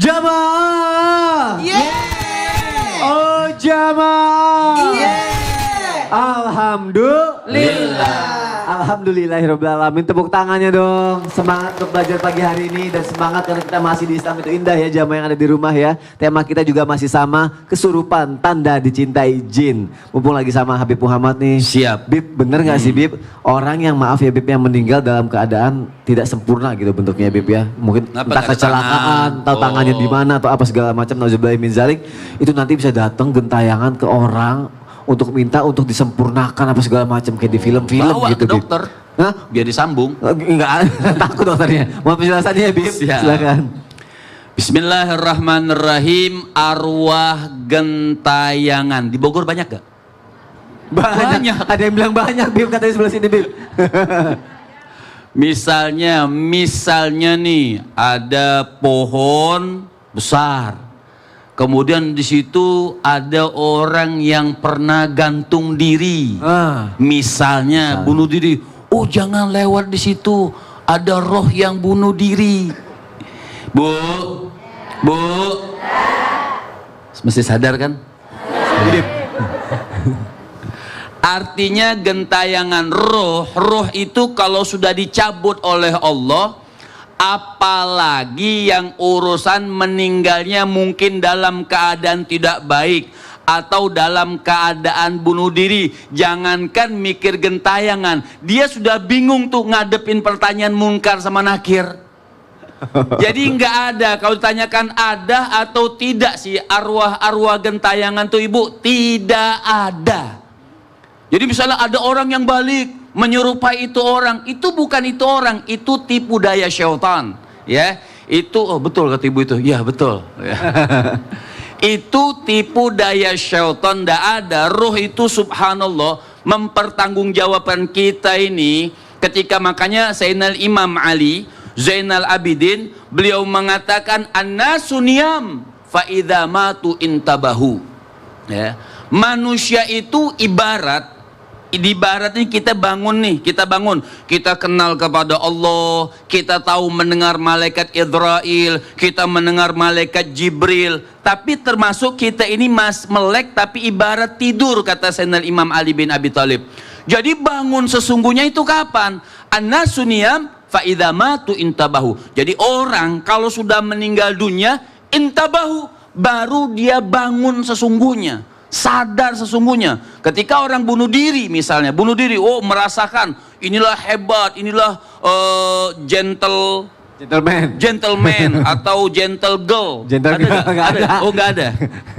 Jamaah. Yeah. Oh jamaah. Yeah. Alhamdulillah. Alhamdulillahirrahmanirrahim. Tepuk tangannya dong. Semangat untuk belajar pagi hari ini. Dan semangat karena kita masih di Islam itu indah ya jamaah yang ada di rumah ya. Tema kita juga masih sama. Kesurupan tanda dicintai jin. Mumpung lagi sama Habib Muhammad nih. Siap. Bib, bener gak sih Bib? Orang yang maaf ya Bib yang meninggal dalam keadaan tidak sempurna gitu bentuknya Bib ya. Mungkin entah kecelakaan, atau tangannya di mana atau apa segala macam. Nauzubillahi min zalik. Itu nanti bisa datang gentayangan ke orang untuk minta untuk disempurnakan apa segala macam kayak di film-film gitu. Bawa ke dokter. Hah? Biar disambung. Enggak, takut dokternya. Mau penjelasannya ya Bib? Silakan. Bismillahirrahmanirrahim. Arwah gentayangan. Di Bogor banyak gak? Banyak. Ada yang bilang banyak Bib katanya sebelah sini Bib. Misalnya nih ada pohon besar. Kemudian di situ ada orang yang pernah gantung diri. Misalnya bunuh diri. Oh jangan lewat di situ. Ada roh yang bunuh diri. Bu. Mesti sadar kan? Artinya gentayangan roh itu kalau sudah dicabut oleh Allah, apalagi yang urusan meninggalnya mungkin dalam keadaan tidak baik atau dalam keadaan bunuh diri, jangankan mikir gentayangan, dia sudah bingung tuh ngadepin pertanyaan munkar sama nakir. Jadi nggak ada, kalau ditanyakan ada atau tidak sih arwah gentayangan tuh ibu, tidak ada. Jadi misalnya ada orang yang balik menyerupai itu orang, itu bukan itu orang, itu tipu daya syaitan, ya. Itu betul kata ibu itu, ya betul. Ya. Itu tipu daya syaitan, tidak ada. Roh itu subhanallah mempertanggungjawabkan kita ini. Ketika makanya Sayyidina Imam Ali Zainal Abidin beliau mengatakan an-nasu niyam fa idza matu intabahu. Ya. Manusia itu ibaratnya kita bangun, kita kenal kepada Allah, kita tahu mendengar malaikat Idrail, kita mendengar malaikat Jibril, tapi termasuk kita ini melek tapi ibarat tidur, kata Sayyidina Imam Ali bin Abi Thalib. Jadi bangun sesungguhnya itu kapan? An-nasu niyam fa idza matu intabahu. Jadi orang kalau sudah meninggal dunia intabahu, baru dia bangun sesungguhnya, sadar sesungguhnya. Ketika orang bunuh diri misalnya, oh merasakan inilah hebat, inilah gentleman atau gentle girl. Ada? Oh nggak ada.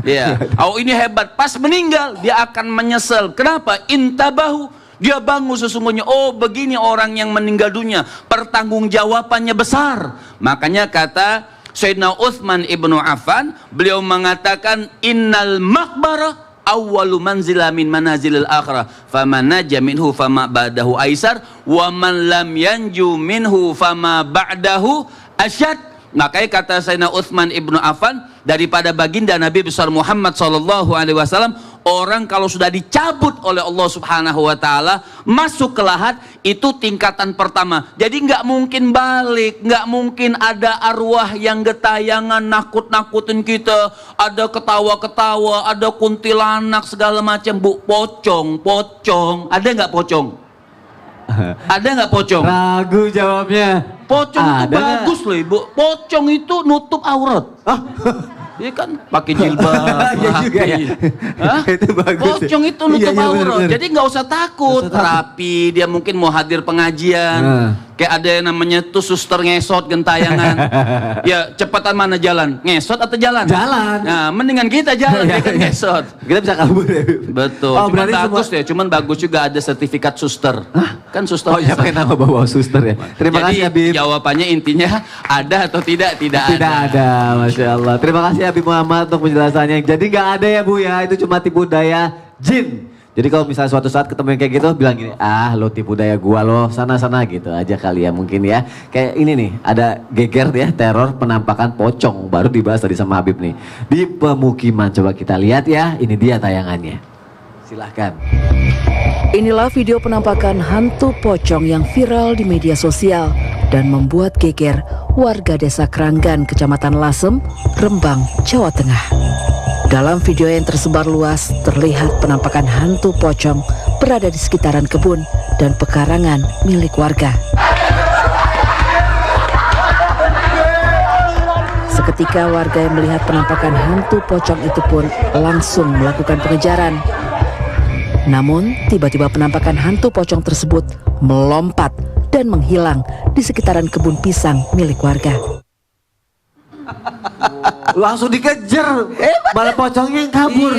Ya. Oh ini hebat. Pas meninggal dia akan menyesal. Kenapa? Intabahu. Dia bangun sesungguhnya. Oh begini orang yang meninggal dunia, pertanggungjawabannya besar. Makanya kata Sayyidina Utsman ibnu Affan, beliau mengatakan innal maqbara awwalu manzila min manazilil akhirah faman naja minhu fama ba'dahu aisar wa man lam yanju minhu fama ba'dahu asyad. Makanya kata Sayyidina Utsman ibnu Affan, daripada baginda Nabi besar Muhammad SAW, orang kalau sudah dicabut oleh Allah Subhanahu wa Ta'ala masuk ke lahat, itu tingkatan pertama. Jadi nggak mungkin balik, nggak mungkin ada arwah yang getayangan nakut-nakutin kita, ada ketawa-ketawa, ada kuntilanak segala macam. Bu, pocong, ada nggak pocong? Ada nggak pocong? Ragu jawabnya. Pocong itu bagus loh ibu. Pocong itu nutup aurat. Iya kan pakai jilbab. Iya juga ya. Itu bagus. Pocong itu nutup aurat. Jadi nggak usah takut. Rapi, dia mungkin mau hadir pengajian. Kayak ada yang namanya tuh suster ngesot gentayangan. Ya cepatan mana jalan? Ngesot atau jalan? Jalan. Nah mendingan kita jalan ya kan ngesot. Kita bisa kabur ya. Betul. Oh, cuman bagus ya. Cuman bagus juga ada sertifikat suster. Kan suster. Oh ya pakai nama bawa suster ya. Terima kasih Habib. Jawabannya intinya ada atau tidak? Tidak ada. Masya Allah. Terima kasih Habib Muhammad untuk penjelasannya. Jadi nggak ada ya Bu ya. Itu cuma tipu daya jin. Jadi kalau misalnya suatu saat ketemu yang kayak gitu bilang gini, lo tipu daya gua lo, sana-sana gitu aja kali ya mungkin ya. Kayak ini nih, ada geger ya, teror penampakan pocong, baru dibahas tadi sama Habib nih. Di pemukiman, coba kita lihat ya, ini dia tayangannya. Silahkan. Inilah video penampakan hantu pocong yang viral di media sosial. dan membuat geger warga desa Kranggan, Kecamatan Lasem, Rembang, Jawa Tengah. Dalam video yang tersebar luas, terlihat penampakan hantu pocong berada di sekitaran kebun dan pekarangan milik warga. Seketika warga yang melihat penampakan hantu pocong itu pun langsung melakukan pengejaran. Namun, tiba-tiba penampakan hantu pocong tersebut melompat dan menghilang di sekitaran kebun pisang milik warga. Langsung dikejar, malah pocongnya yang kabur.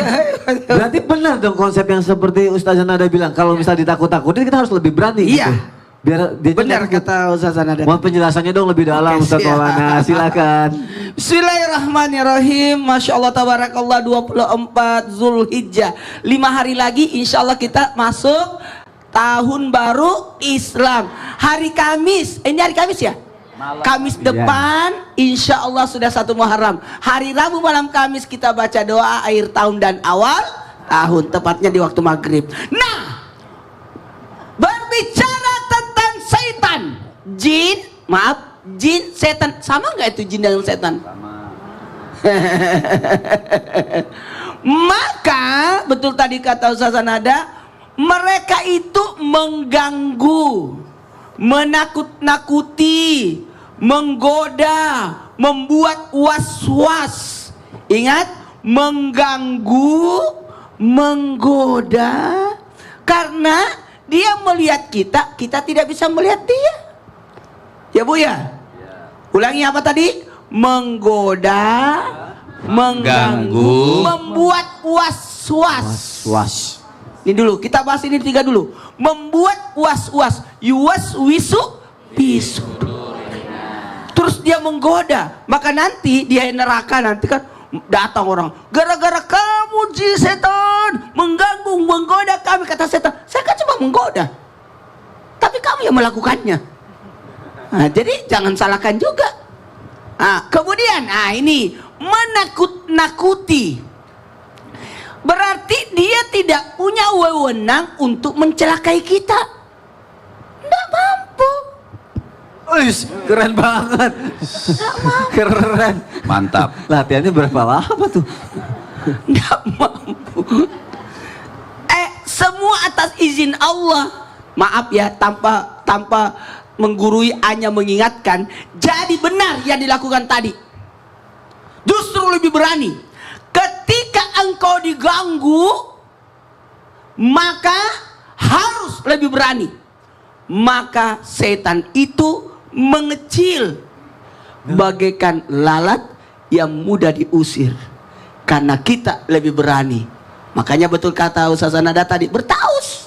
Berarti benar dong konsep yang seperti Ustazah Nada bilang, kalau misalnya ditakut-takutin kita harus lebih berani. Iya. Gitu. Biar dia Benar kata Ustazah Nada. Mohon penjelasannya dong lebih dalam, Oke, Ustaz siap. Maulana, silakan. Bismillahirrahmanirrahim. Masya Allah tabarakallah, 24 Zulhijjah. 5 hari lagi insya Allah kita masuk tahun baru Islam. Hari Kamis, ini hari Kamis ya? Kamis depan insya Allah sudah 1 Muharram. Hari Rabu malam Kamis kita baca doa akhir tahun dan awal tahun, tepatnya di waktu maghrib. Nah, berbicara tentang setan, jin, jin, setan, sama nggak itu jin dan setan? Maka betul tadi kata Ustazah Nada, mereka itu mengganggu, menakut-nakuti, menggoda, membuat was-was. Ingat, mengganggu, menggoda, karena dia melihat kita, kita tidak bisa melihat dia. Ya Bu ya? Ulangi apa tadi? Menggoda, mengganggu, membuat was-was. Was. Ini dulu, kita bahas ini 3 dulu. Membuat was-was, yuwas-wisu, bisu. Terus dia menggoda, maka nanti dia neraka nanti kan datang orang, gara-gara kamu jin setan mengganggu, menggoda kami, kata setan. Saya kan cuma menggoda, tapi kamu yang melakukannya. Nah, jadi jangan salahkan juga. Nah, kemudian, ini menakut-nakuti. Berarti dia tidak punya wewenang untuk mencelakai kita. Tidak mampu. Uish, keren banget. Keren. Mantap. Latihannya berapa lama tuh? Tidak mampu. Semua atas izin Allah. Maaf ya, tanpa menggurui, hanya mengingatkan. Jadi benar yang dilakukan tadi. Justru lebih berani. Ketika engkau diganggu, maka harus lebih berani. Maka setan itu mengecil bagaikan lalat yang mudah diusir, karena kita lebih berani. Makanya betul kata Ustazah Nada tadi, bertaus.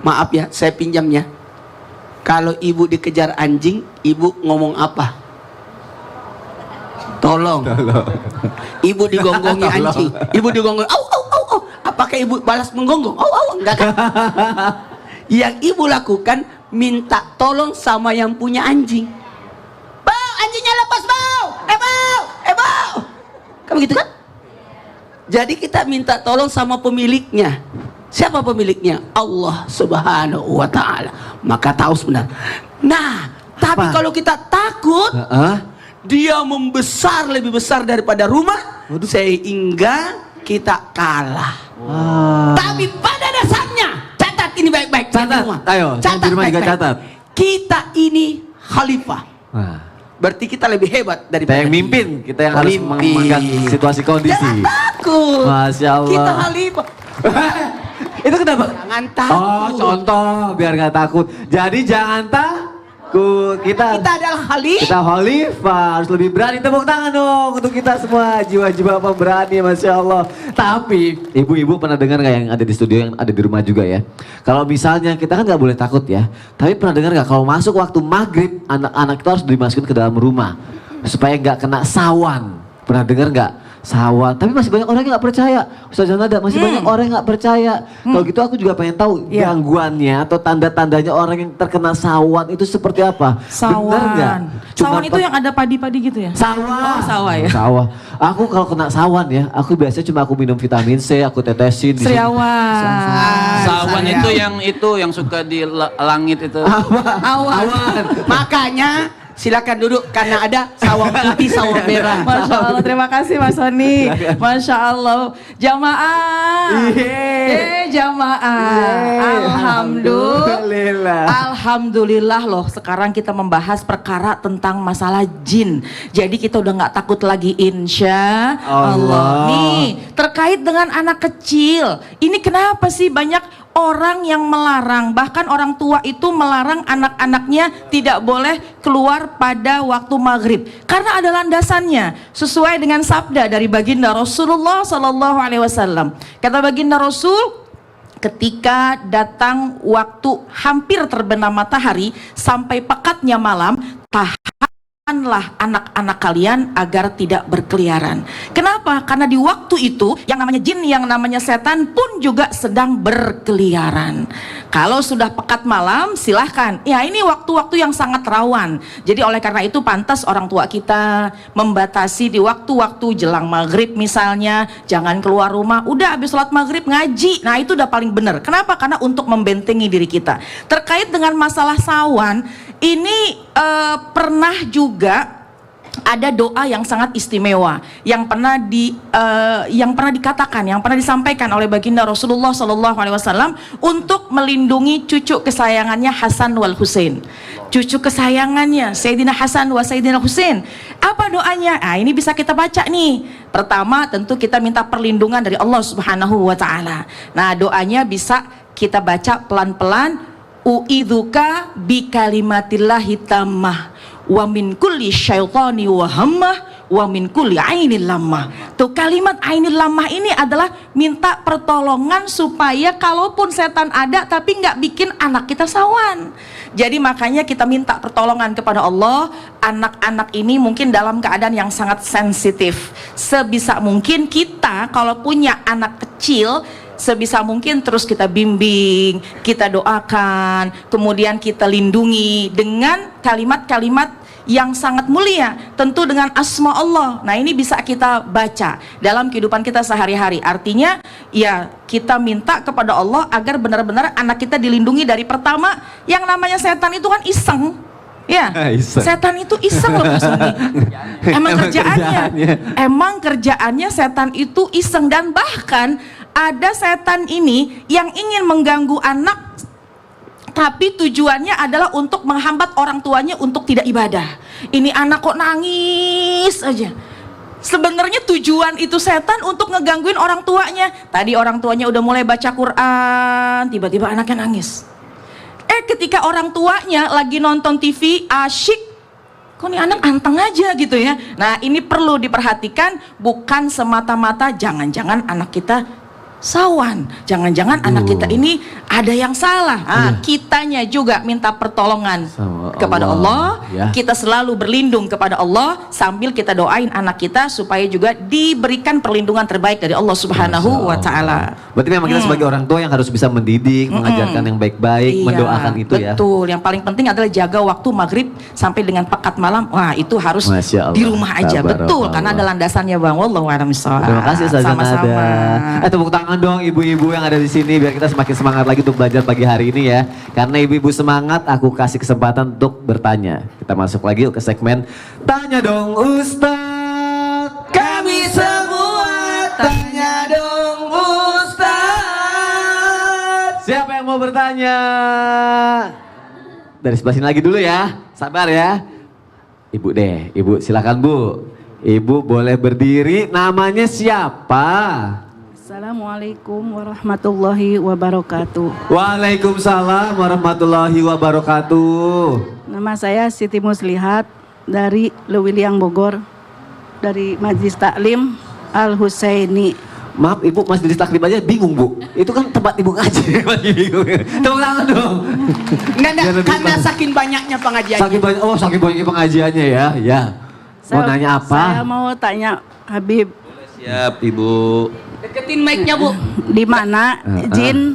Maaf ya, saya pinjamnya. Kalau ibu dikejar anjing, ibu ngomong apa? Tolong. Ibu digonggongi anjing, ibu digonggongi, au au au au. Apakah ibu balas menggonggong? Au au, enggak kan? Yang ibu lakukan, minta tolong sama yang punya anjing. Bau, anjingnya lepas bau. Bau, bau. Kamu gitu kan? Jadi kita minta tolong sama pemiliknya. Siapa pemiliknya? Allah Subhanahu wa Ta'ala. Maka tahu sebenarnya. Nah, tapi kalau kita takut, dia membesar, lebih besar daripada rumah, sehingga kita kalah. Tapi pada dasarnya, catat ini baik-baik. Catat, ayo, catat juga baik-baik. catat. Kita ini khalifah. Berarti kita lebih hebat Kita daripada yang mimpin, kita yang harus memegang situasi kondisi. Jangan takut. Masya Allah. Kita khalifah. Itu kenapa? Jangan takut. Oh, contoh biar nggak takut. Jadi jangan takut. Kita adalah khalifah. Kita khalifah, harus lebih berani. Tepuk tangan dong untuk kita semua, jiwa-jiwa pemberani, Masya Allah. Tapi ibu-ibu pernah dengar nggak yang ada di studio, yang ada di rumah juga ya? Kalau misalnya kita kan nggak boleh takut ya, tapi pernah dengar nggak kalau masuk waktu maghrib, anak-anak itu harus dimasukin ke dalam rumah supaya nggak kena sawan. Pernah dengar nggak? Sawat, tapi masih banyak orang yang nggak percaya. Ustaz Nada, masih banyak orang yang nggak percaya. Kalau gitu aku juga pengen tahu Iya. gangguannya atau tanda-tandanya orang yang terkena sawat itu seperti apa? Bener nggak? Sawan. Sawan itu yang ada padi-padi gitu ya? sawah. Oh, sawah ya. Sawah. Aku kalau kena sawan ya, aku biasanya cuma aku minum vitamin C, aku tetesin di sini. Seriawan. Sawan itu yang suka di langit itu. Awan. Makanya silakan duduk karena ada sawah putih, sawah merah. Masya Allah, terima kasih Mas Soni. Masya Allah, jamaah. Jamaah. Alhamdulillah. Alhamdulillah loh, sekarang kita membahas perkara tentang masalah jin. Jadi kita udah nggak takut lagi, insya Allah. Nih, terkait dengan anak kecil, ini kenapa sih banyak orang yang melarang, bahkan orang tua itu melarang anak-anaknya tidak boleh keluar pada waktu maghrib karena ada landasannya sesuai dengan sabda dari baginda Rasulullah Sallallahu Alaihi Wasallam. Kata baginda Rasul, ketika datang waktu hampir terbenam matahari sampai pekatnya malam, tahanlah anak-anak kalian agar tidak berkeliaran. Kenapa? Karena di waktu itu yang namanya jin, yang namanya setan pun juga sedang berkeliaran. Kalau sudah pekat malam, silahkan. Ya, ini waktu-waktu yang sangat rawan. Jadi oleh karena itu pantas orang tua kita membatasi di waktu-waktu jelang maghrib misalnya, jangan keluar rumah. Udah habis sholat maghrib ngaji. Nah, itu udah paling benar. Kenapa? Karena untuk membentengi diri kita. Terkait dengan masalah sawan, ini pernah juga ada doa yang sangat istimewa yang pernah dikatakan, yang pernah disampaikan oleh baginda Rasulullah Sallallahu Alaihi Wasallam untuk melindungi cucu kesayangannya Hasan wal Husain. Cucu kesayangannya Sayyidina Hasan wa Sayyidina Husain. Apa doanya? Nah, ini bisa kita baca nih. Pertama, tentu kita minta perlindungan dari Allah Subhanahu wa taala. Nah, doanya bisa kita baca pelan-pelan. U'idzuka bi kalimatillahi tammah wa min kulli syaitani wa hammah wa min kulli ainil lammah. Tuh, kalimat ainil lammah ini adalah minta pertolongan supaya kalaupun setan ada tapi nggak bikin anak kita sawan. Jadi makanya kita minta pertolongan kepada Allah. Anak-anak ini mungkin dalam keadaan yang sangat sensitif. Sebisa mungkin kita kalau punya anak kecil, sebisa mungkin terus kita bimbing, kita doakan, kemudian kita lindungi dengan kalimat-kalimat yang sangat mulia, tentu dengan asma Allah. Nah, ini bisa kita baca dalam kehidupan kita sehari-hari. Artinya ya kita minta kepada Allah agar benar-benar anak kita dilindungi dari, pertama, yang namanya setan itu kan iseng. Ya, setan itu iseng loh Mas Soni. Emang kerjaannya setan itu iseng, dan bahkan ada setan ini yang ingin mengganggu anak tapi tujuannya adalah untuk menghambat orang tuanya untuk tidak ibadah. Ini anak kok nangis aja. Sebenarnya tujuan itu setan untuk ngegangguin orang tuanya. Tadi orang tuanya udah mulai baca Quran, tiba-tiba anaknya nangis. Ketika orang tuanya lagi nonton TV asyik, kok nih anak anteng aja gitu ya. Nah, ini perlu diperhatikan, bukan semata-mata jangan-jangan anak kita sawan, jangan-jangan anak kita ini ada yang salah. Kitanya juga minta pertolongan kepada Allah. Kita selalu berlindung kepada Allah sambil kita doain anak kita supaya juga diberikan perlindungan terbaik dari Allah Subhanahu wa taala. Berarti memang kita sebagai orang tua yang harus bisa mendidik, mengajarkan yang baik-baik, mendoakan itu ya. Betul. Yang paling penting adalah jaga waktu maghrib sampai dengan pekat malam. Wah, itu harus di rumah aja. Betul, karena ada landasannya, Bang. Wallahu a'lam bishawab. Terima kasih Ustazah Sama-sama. Nada. Tepuk tangan dong ibu-ibu yang ada di sini biar kita semakin semangat lagi untuk belajar pagi hari ini ya. Karena ibu-ibu semangat, aku kasih kesempatan untuk bertanya. Kita masuk lagi ke segmen Tanya Dong Ustaz. Kami semua tanya dong Ustaz. Siapa yang mau bertanya? Dari sebelah sini lagi dulu ya. Sabar ya. Ibu deh, ibu silakan Bu. Ibu boleh berdiri, namanya siapa? Assalamualaikum warahmatullahi wabarakatuh. Waalaikumsalam warahmatullahi wabarakatuh. Nama saya Siti Muslihat dari Lewiliang Bogor, dari Majelis Taklim Al Husaini. Maaf ibu, Majelis Taklim aja bingung Bu. Itu kan tempat ibu ngaji. Masih bingung. Tepuk tangan dong. Enggak, karena saking banyaknya pengajiannya. Saking banyak pengajiannya ya. Ya. Mau nanya apa? Saya mau tanya Habib. Siap Ibu. Deketin mic-nya, Bu. Di mana jin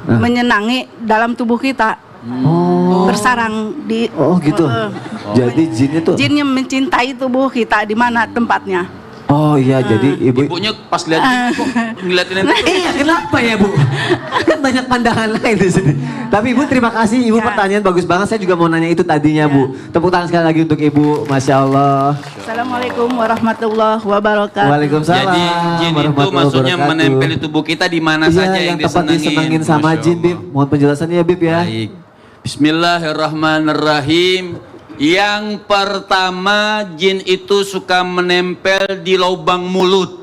menyenangi dalam tubuh kita. Bersarang di Oh gitu. Jadi jinnya tuh. jin yang mencintai tubuh kita, di mana tempatnya? Oh iya, jadi ibu. Ibunya pas lihat kok ngeliatin itu. Iya, kenapa ya Bu? Kan banyak pandangan lain di sini. Tapi Ibu terima kasih, Ibu Ya. pertanyaan bagus banget. Saya juga mau nanya itu tadinya Bu. Tepuk tangan sekali lagi untuk Ibu, Masya Allah. Assalamualaikum warahmatullahi wabarakatuh. Waalaikumsalam. Jadi jin itu warahmatullahi maksudnya wabarakatuh. menempel di tubuh kita di mana Iya, saja yang tempat disenengin disenengin. sama Masya jin, Allah. Bib. Mohon penjelasannya ya Bib ya. Baik. Bismillahirrahmanirrahim. Yang pertama, jin itu suka menempel di lubang mulut.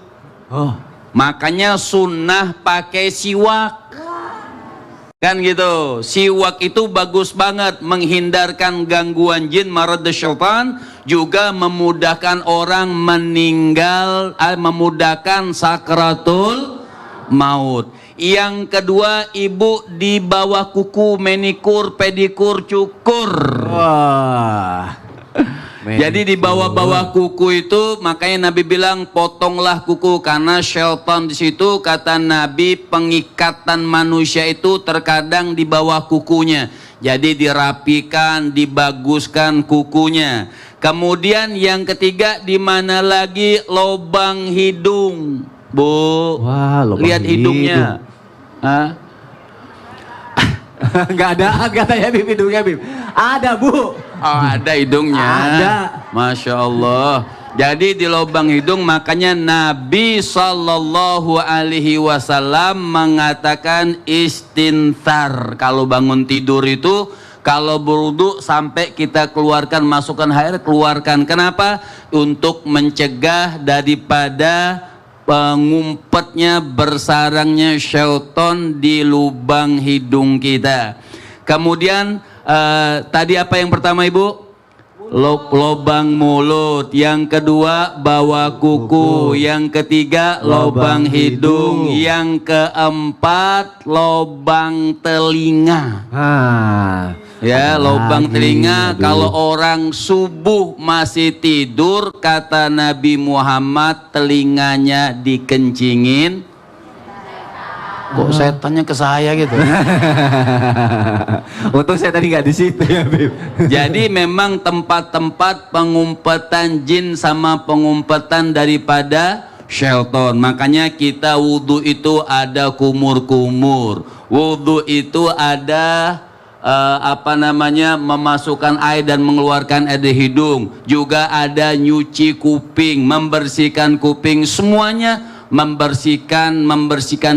Oh. Makanya sunnah pakai siwak. Kan gitu. Siwak itu bagus banget menghindarkan gangguan jin, marad syaitan, juga memudahkan orang meninggal, memudahkan sakratul maut. Yang kedua, Ibu di bawah kuku manikur, pedikur, cukur. Wah. Jadi di bawah-bawah kuku itu makanya Nabi bilang potonglah kuku karena syaitan di situ, kata Nabi, pengikatan manusia itu terkadang di bawah kukunya. Jadi dirapikan, dibaguskan kukunya. Kemudian yang ketiga, di mana lagi? Lobang hidung. Bu, Wah, lubang lihat hidungnya. Hah? Enggak ada katanya Bib, hidungnya Bib. Ada Bu. Oh, ada hidungnya. Ada. Masya Allah. Jadi di lubang hidung makanya Nabi Sallallahu Alaihi Wasallam mengatakan istinthar. Kalau bangun tidur itu, kalau berwudu sampai kita keluarkan, masukkan air, keluarkan. Kenapa? Untuk mencegah daripada pengumpetnya, bersarangnya syaitan di lubang hidung kita. Kemudian tadi apa yang pertama Ibu? Lubang mulut. Yang kedua bawah kuku. Yang ketiga lubang hidung. Yang keempat lubang telinga. Ya, lubang telinga. Kalau orang subuh masih tidur, kata Nabi Muhammad, telinganya dikencingin. Kok setannya ke saya gitu? Untung saya tadi nggak di situ ya Bib. Jadi memang tempat-tempat pengumpetan jin sama pengumpetan daripada syaitan. Makanya kita wudhu itu ada kumur-kumur. Wudhu itu ada memasukkan air dan mengeluarkan air dari hidung. Juga ada nyuci kuping, membersihkan kuping, semuanya membersihkan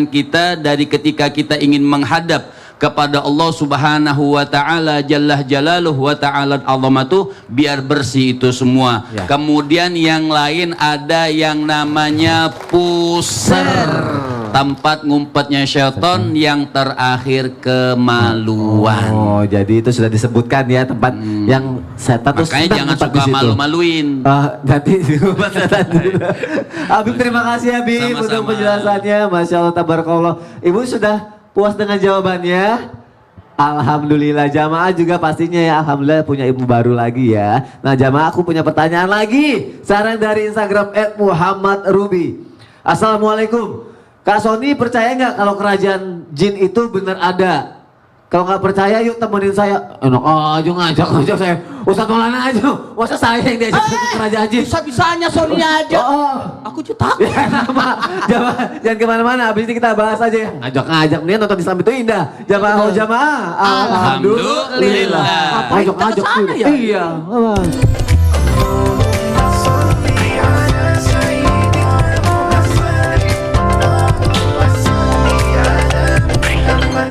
kita dari ketika kita ingin menghadap kepada Allah Subhanahu wa taala jalla jalaluhu wa ta'ala azamatuh, biar bersih itu semua. Ya. Kemudian yang lain ada yang namanya pusar, tempat ngumpetnya syaitan. Yang terakhir kemaluan. Oh, jadi itu sudah disebutkan ya tempat yang setan tuh Makanya senang jangan ngumpet di suka situ. malu-maluin. Nanti Habib terima kasih Habib Sama-sama. untuk penjelasannya. Masya Allah, tabarakallah. Ibu sudah puas dengan jawabannya? Alhamdulillah. Jamaah juga pastinya ya, alhamdulillah punya ibu baru lagi ya. Nah jamaah, aku punya pertanyaan lagi. Saran dari Instagram @muhammadruby. Assalamualaikum. Kak Sony percaya nggak kalau kerajaan jin itu benar ada? Kalau nggak percaya yuk temenin saya. Enak aja ngajak saya. Ustadz Maulana aja. Masa saya yang diajak ke kerajaan jin? Bisa-bisanya Sony aja. Oh. Aku juga takut. Ya, jangan kemana-mana. Abis ini kita bahas aja. Ngajak-ngajak nih nonton Islam itu indah. Jamaah. Alhamdulillah. Ngajak-ngajak. Apa kita kesana ya? Iya.